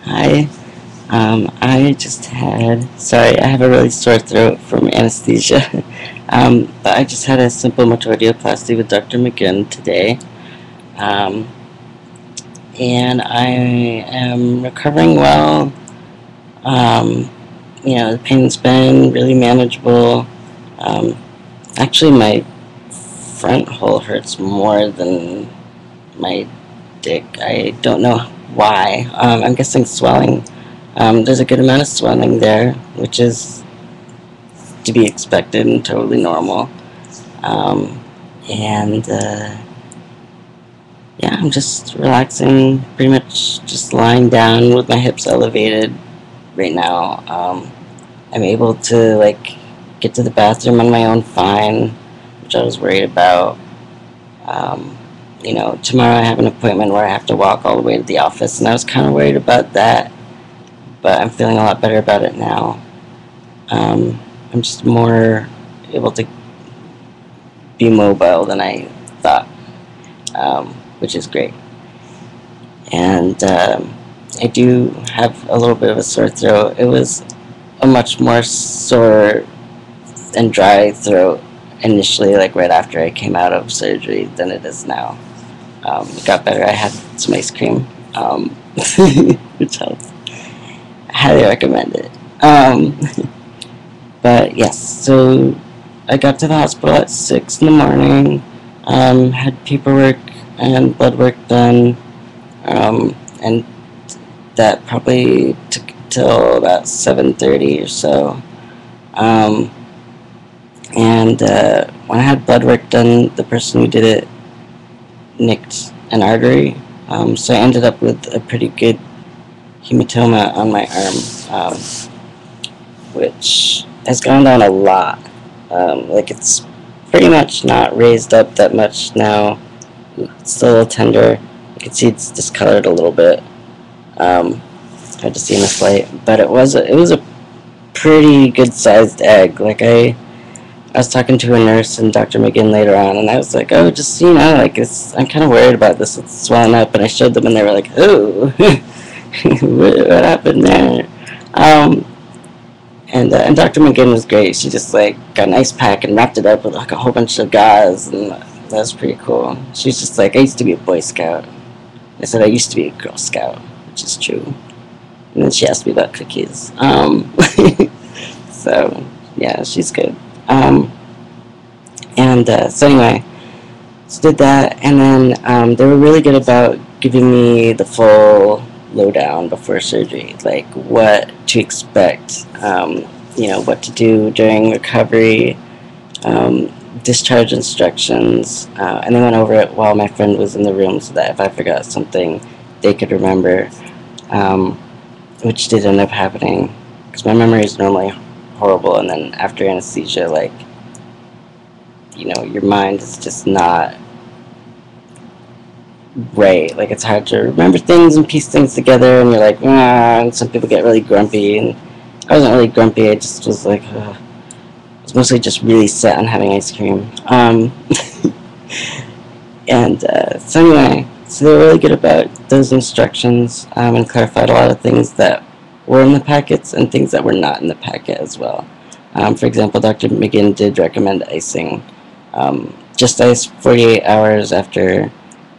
Hi. I just had, sorry, I have a really sore throat from anesthesia. But I just had a simple metoidioplasty with Dr. McGinn today. Um, and I am recovering well. Um, the pain's been really manageable. Um, Actually, my front hole hurts more than my dick. I don't know why. I'm guessing swelling. There's a good amount of swelling there, which is to be expected and totally normal. And yeah, I'm just relaxing, pretty much just lying down with my hips elevated right now. I'm able to get to the bathroom on my own fine, which I was worried about. Um, Tomorrow I have an appointment where I have to walk all the way to the office, and I was kind of worried about that, but I'm feeling a lot better about it now. I'm just more able to be mobile than I thought, which is great. And I do have a little bit of a sore throat. It was a much more sore and dry throat initially, like right after I came out of surgery, than it is now. It got better. I had some ice cream, which helped. I highly recommend it. But yes, so I got to the hospital at 6 in the morning, had paperwork and blood work done, and that probably took till about 7:30 or so. Um, and when I had blood work done, the person who did it nicked an artery, so I ended up with a pretty good hematoma on my arm, which has gone down a lot. It's pretty much not raised up that much now. It's still a little tender. You can see it's discolored a little bit. Hard to see in this light, but it was a pretty good sized egg. I was talking to a nurse and Dr. McGinn later on, and I was like, oh, just I'm kind of worried about this. It's swelling up, and I showed them, and they were like, oh, what happened there? Um, and Dr. McGinn was great. She just got an ice pack and wrapped it up with a whole bunch of gauze, and that was pretty cool. She was just like, I used to be a Boy Scout. I said I used to be a Girl Scout, which is true. And then she asked me about cookies. So yeah, she's good. So anyway, so did that, and then they were really good about giving me the full lowdown before surgery, like what to expect, what to do during recovery, discharge instructions, and they went over it while my friend was in the room so that if I forgot something, they could remember, um, which did end up happening, because my memory is normally horrible, and then after anesthesia, your mind is just not right. Like, it's hard to remember things and piece things together, and you're like, ah, and some people get really grumpy, and I wasn't really grumpy, I just was like, ugh. I was mostly just really set on having ice cream. So anyway, so they were really good about those instructions, and clarified a lot of things that were in the packets and things that were not in the packet as well. For example, Dr. McGinn did recommend icing. Just ice 48 hours for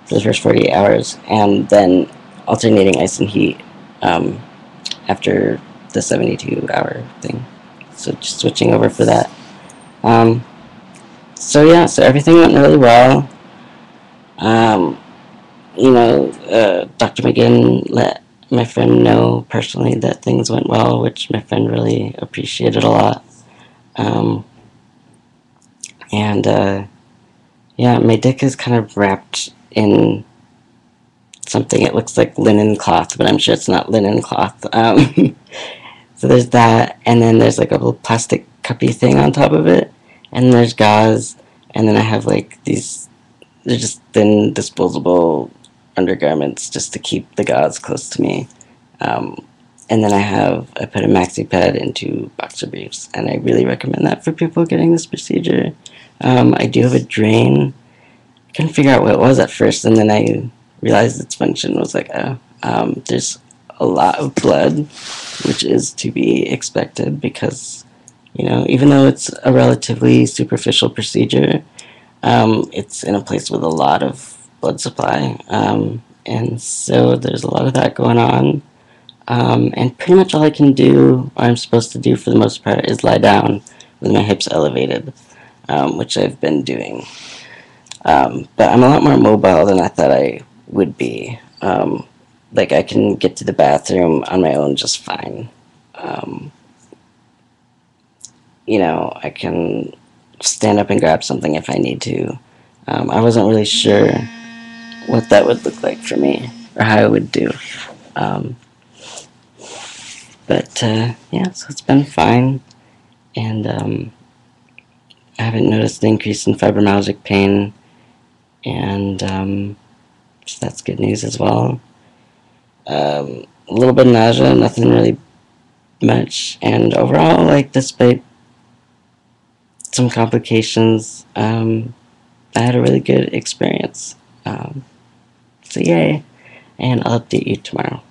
the first 48 hours, and then alternating ice and heat after the 72-hour thing. So just switching over for that. So everything went really well. Dr. McGinn let my friend know personally that things went well, which my friend really appreciated a lot. Um, and yeah, my dick is kind of wrapped in something. It looks like linen cloth, but I'm sure it's not linen cloth. So there's that, and then there's a little plastic cuppy thing on top of it, and there's gauze, and then I have these. They're just thin, disposable undergarments just to keep the gauze close to me. And then I put a maxi pad into boxer briefs, and I really recommend that for people getting this procedure. I do have a drain. I couldn't figure out what it was at first, and then I realized its function was there's a lot of blood, which is to be expected because, even though it's a relatively superficial procedure, it's in a place with a lot of blood supply, and so there's a lot of that going on. And pretty much all I can do, or I'm supposed to do for the most part, is lie down with my hips elevated, which I've been doing. But I'm a lot more mobile than I thought I would be. Like, I can get to the bathroom on my own just fine. Um, I can stand up and grab something if I need to. I wasn't really sure what that would look like for me or how I would do. Um, but yeah, so it's been fine. And I haven't noticed an increase in fibromyalgia pain. And so that's good news as well. A little bit of nausea, nothing really much. And overall, like, despite some complications, I had a really good experience. So yay, and I'll update you tomorrow.